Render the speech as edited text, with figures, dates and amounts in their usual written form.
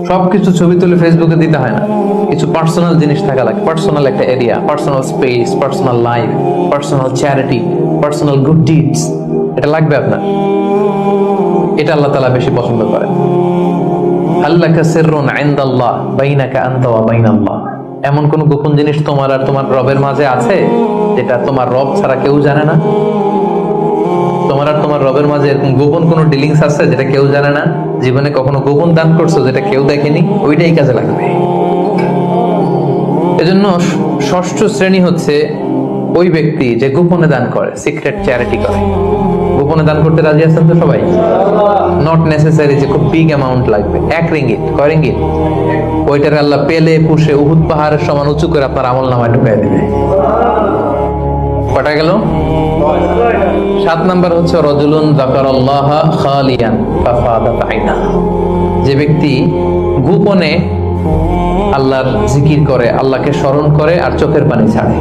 সবকিছু ছবি তুলে ফেসবুকে দিতে হয় না, কিছু পার্সোনাল জিনিস থাকা লাগে, পার্সোনাল একটা area, personal space, personal life, personal charity, personal good deeds, এটা লাগবে আপনার। এটা আল্লাহ তাআলা বেশি পছন্দ করেন। আল্লাকা সিররুন ইনদাল্লাহ বাইনাকা আনতা ওয়া বাইনাল্লাহ, এমন কোন গোপন জিনিস তোমার আর তোমার রবের মাঝে আছে যেটা তোমার রব ছাড়া কেউ জানে না? তোমার আর তোমার রবের মাঝে এরকম গোপন কোনো ডিলিংস আছে যেটা কেউ জানে না? জীবনে কখনো গোপন দান করছো যেটা কেউ দেখেনি? ওইটাই কাজে লাগবে। এজন্য ষষ্ঠ শ্রেণী হচ্ছে ওই ব্যক্তি যে গোপনে দান করে, সিক্রেট চ্যারিটি করে। গোপনে দান করতে রাজি আছেন তো সবাই? নট নেসেসারি যে খুব বিগ অ্যামাউন্ট লাগবে, 1 রিঙ্গিত, কয় রিঙ্গিত? ওইটার আল্লাহ পেলে পুষে উহুদ পাহাড়ের সমান উঁচু করে আপনার আমল নামায় ঢুকাই দিবে। কটা গেল? 7 নাম্বার হচ্ছে রাজুলুন যাকারাল্লাহ খালিয়ান ফাফাদাত আইনা, যে ব্যক্তি গোপনে আল্লাহর জিকির করে, আল্লাহকে স্মরণ করে আর চোখের পানি ছাড়ে।